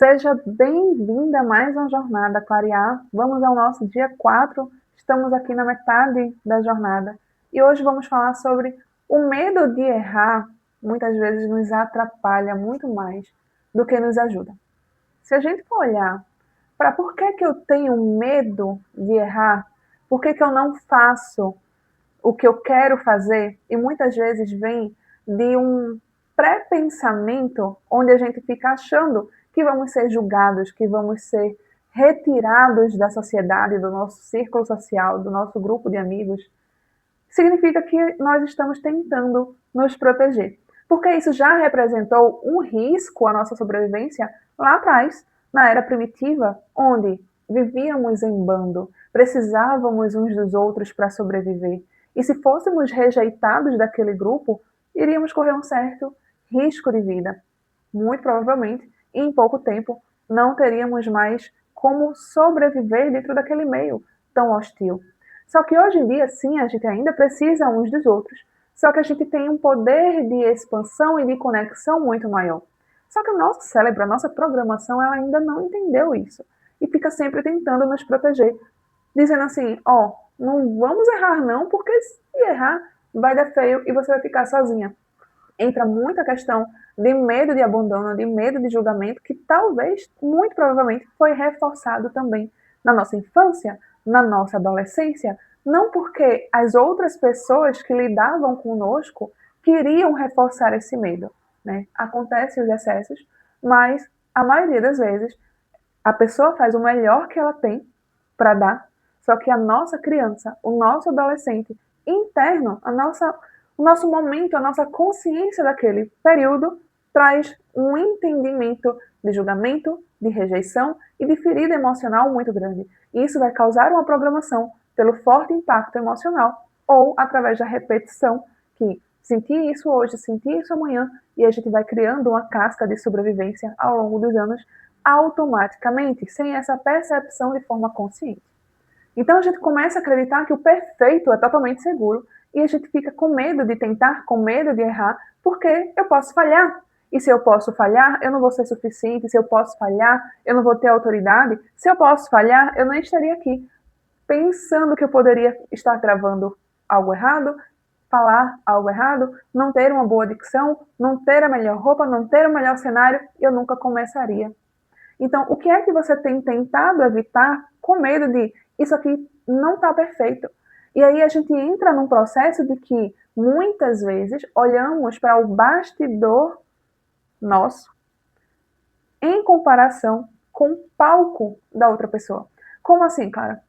Seja bem-vinda a mais uma jornada Clarear. Vamos ao nosso dia 4. Estamos aqui na metade da jornada. E hoje vamos falar sobre o medo de errar. Muitas vezes nos atrapalha muito mais do que nos ajuda. Se a gente for olhar para por que eu tenho medo de errar, por que eu não faço o que eu quero fazer, e muitas vezes vem de um pré-pensamento onde a gente fica achando que vamos ser julgados, que vamos ser retirados da sociedade, do nosso círculo social, do nosso grupo de amigos, significa que nós estamos tentando nos proteger. Porque isso já representou um risco à nossa sobrevivência lá atrás, na era primitiva, onde vivíamos em bando, precisávamos uns dos outros para sobreviver. E se fôssemos rejeitados daquele grupo, iríamos correr um certo risco de vida. Muito provavelmente, em pouco tempo, não teríamos mais como sobreviver dentro daquele meio tão hostil. Só que hoje em dia, sim, a gente ainda precisa uns dos outros, só que a gente tem um poder de expansão e de conexão muito maior. Só que o nosso cérebro, a nossa programação, ela ainda não entendeu isso. E fica sempre tentando nos proteger, dizendo assim, ó, não vamos errar não, porque se errar vai dar feio e você vai ficar sozinha. Entra muita questão de medo de abandono, de medo de julgamento, que talvez, muito provavelmente, foi reforçado também na nossa infância, na nossa adolescência, não porque as outras pessoas que lidavam conosco queriam reforçar esse medo, né? Acontecem os excessos, mas a maioria das vezes a pessoa faz o melhor que ela tem para dar, só que a nossa criança, o nosso adolescente interno, o nosso momento, a nossa consciência daquele período traz um entendimento de julgamento, de rejeição e de ferida emocional muito grande. E isso vai causar uma programação pelo forte impacto emocional ou através da repetição, que senti isso hoje, senti isso amanhã, e a gente vai criando uma casca de sobrevivência ao longo dos anos automaticamente, sem essa percepção de forma consciente. Então a gente começa a acreditar que o perfeito é totalmente seguro e a gente fica com medo de tentar, com medo de errar, porque eu posso falhar. E se eu posso falhar, eu não vou ser suficiente. Se eu posso falhar, eu não vou ter autoridade. Se eu posso falhar, eu não estaria aqui pensando que eu poderia estar gravando algo errado, falar algo errado, não ter uma boa dicção, não ter a melhor roupa, não ter o melhor cenário, eu nunca começaria. Então, o que é que você tem tentado evitar com medo de isso aqui não está perfeito? E aí a gente entra num processo de que muitas vezes olhamos para o bastidor nosso em comparação com o palco da outra pessoa. Como assim, cara?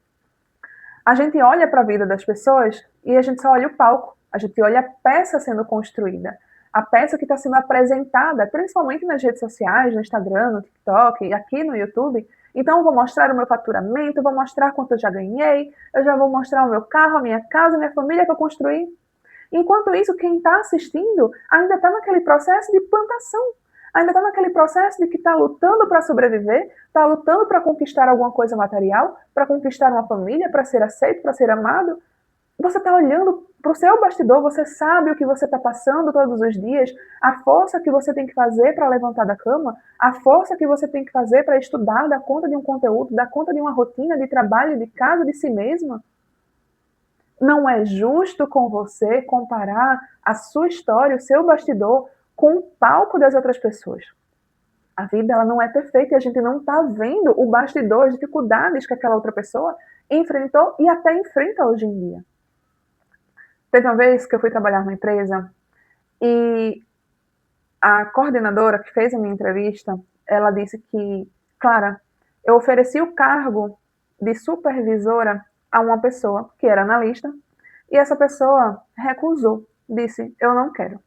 A gente olha para a vida das pessoas e a gente só olha o palco, a gente olha a peça sendo construída, a peça que está sendo apresentada, principalmente nas redes sociais, no Instagram, no TikTok, aqui no YouTube. Então, eu vou mostrar o meu faturamento, vou mostrar quanto eu já ganhei, eu já vou mostrar o meu carro, a minha casa, a minha família que eu construí. Enquanto isso, quem está assistindo ainda está naquele processo de plantação, ainda está naquele processo de que está lutando para sobreviver, está lutando para conquistar alguma coisa material, para conquistar uma família, para ser aceito, para ser amado. Você está olhando para o seu bastidor, você sabe o que você está passando todos os dias, a força que você tem que fazer para levantar da cama, a força que você tem que fazer para estudar, dar conta de um conteúdo, dar conta de uma rotina de trabalho, de casa, de si mesma. Não é justo com você comparar a sua história, o seu bastidor, com o palco das outras pessoas. A vida ela não é perfeita e a gente não está vendo o bastidor, as dificuldades que aquela outra pessoa enfrentou e até enfrenta hoje em dia. Teve uma vez que eu fui trabalhar numa empresa e a coordenadora que fez a minha entrevista, ela disse que, Clara, eu ofereci o cargo de supervisora a uma pessoa que era analista e essa pessoa recusou, disse, eu não quero.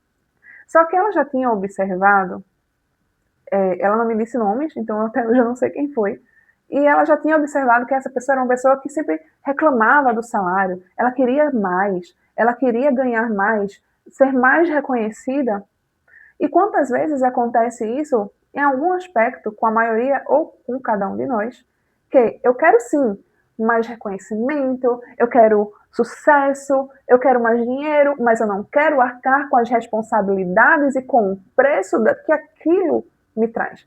Só que ela já tinha observado, ela não me disse nomes, então até hoje eu não sei quem foi, e ela já tinha observado que essa pessoa era uma pessoa que sempre reclamava do salário, ela queria mais, ela queria ganhar mais, ser mais reconhecida. E quantas vezes acontece isso em algum aspecto com a maioria ou com cada um de nós, que eu quero sim mais reconhecimento, eu quero sucesso, eu quero mais dinheiro, mas eu não quero arcar com as responsabilidades e com o preço que aquilo me traz.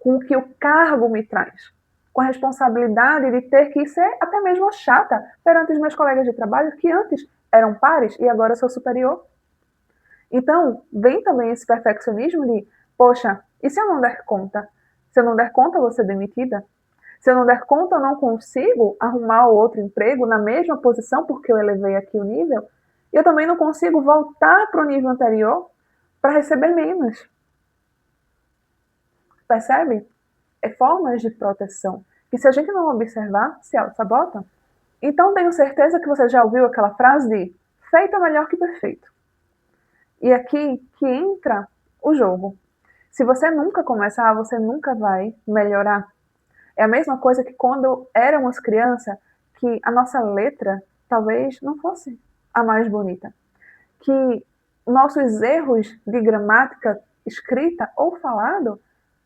com o que o cargo me traz, com a responsabilidade de ter que ser até mesmo chata perante os meus colegas de trabalho que antes eram pares e agora eu sou superior. Então, vem também esse perfeccionismo de, poxa, e se eu não der conta? Se eu não der conta, eu vou ser demitida? Se eu não der conta, eu não consigo arrumar outro emprego na mesma posição porque eu elevei aqui o nível. E eu também não consigo voltar para o nível anterior para receber menos. Percebe? É formas de proteção que, se a gente não observar, se auto-sabotam. Então, tenho certeza que você já ouviu aquela frase de feito é melhor que perfeito. E aqui que entra o jogo. Se você nunca começar, você nunca vai melhorar. É a mesma coisa que quando éramos criança, que a nossa letra talvez não fosse a mais bonita. Que nossos erros de gramática escrita ou falado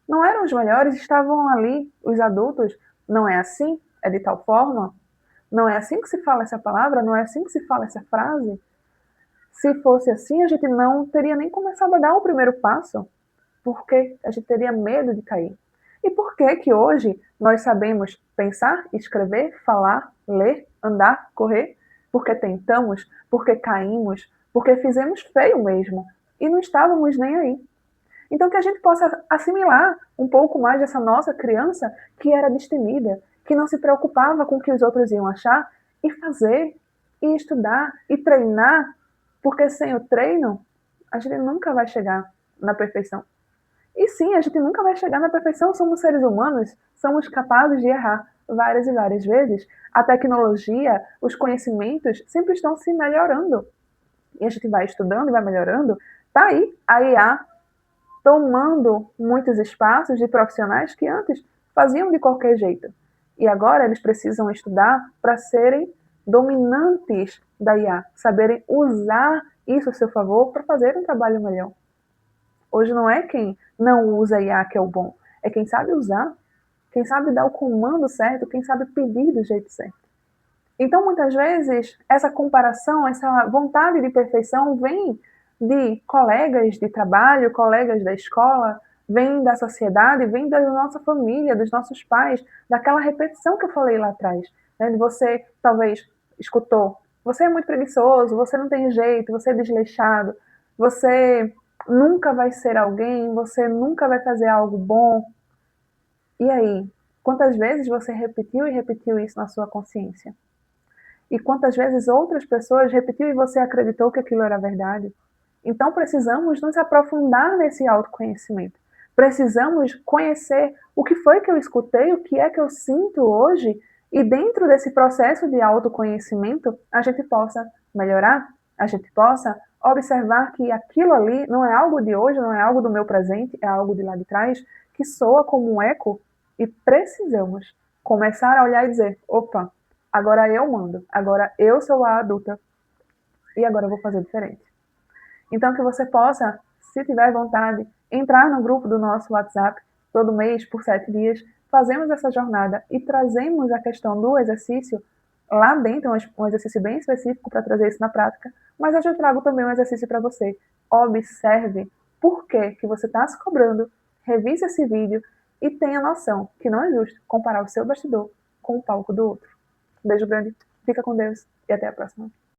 não eram os melhores, estavam ali os adultos. Não é assim? É de tal forma? Não é assim que se fala essa palavra? Não é assim que se fala essa frase? Se fosse assim, a gente não teria nem começado a dar o primeiro passo, porque a gente teria medo de cair. E por que que hoje nós sabemos pensar, escrever, falar, ler, andar, correr? Porque tentamos, porque caímos, porque fizemos feio mesmo e não estávamos nem aí. Então que a gente possa assimilar um pouco mais dessa nossa criança que era destemida, que não se preocupava com o que os outros iam achar e fazer, e estudar, e treinar, porque sem o treino a gente nunca vai chegar na perfeição. E sim, a gente nunca vai chegar na perfeição, somos seres humanos, somos capazes de errar várias e várias vezes. A tecnologia, os conhecimentos sempre estão se melhorando. E a gente vai estudando e vai melhorando. Tá aí a IA tomando muitos espaços de profissionais que antes faziam de qualquer jeito. E agora eles precisam estudar para serem dominantes da IA, saberem usar isso a seu favor para fazer um trabalho melhor. Hoje não é quem não usa IA que é o bom, é quem sabe usar, quem sabe dar o comando certo, quem sabe pedir do jeito certo. Então, muitas vezes, essa comparação, essa vontade de perfeição vem de colegas de trabalho, colegas da escola, vem da sociedade, vem da nossa família, dos nossos pais, daquela repetição que eu falei lá atrás, né? De você talvez escutou, você é muito preguiçoso, você não tem jeito, você é desleixado, você nunca vai ser alguém, você nunca vai fazer algo bom. E aí, quantas vezes você repetiu e repetiu isso na sua consciência? E quantas vezes outras pessoas repetiu e você acreditou que aquilo era verdade? Então precisamos nos aprofundar nesse autoconhecimento. Precisamos conhecer o que foi que eu escutei, o que é que eu sinto hoje, e dentro desse processo de autoconhecimento, a gente possa melhorar, a gente possa observar que aquilo ali não é algo de hoje, não é algo do meu presente, é algo de lá de trás, que soa como um eco, e precisamos começar a olhar e dizer, opa, agora eu mando, agora eu sou a adulta, e agora eu vou fazer diferente. Então, que você possa, se tiver vontade, entrar no grupo do nosso WhatsApp todo mês, por 7 dias, fazemos essa jornada e trazemos a questão do exercício lá dentro, um exercício bem específico para trazer isso na prática, mas eu já trago também um exercício para você. Observe por que você está se cobrando, revise esse vídeo e tenha noção que não é justo comparar o seu bastidor com o palco do outro. Um beijo grande, fica com Deus e até a próxima.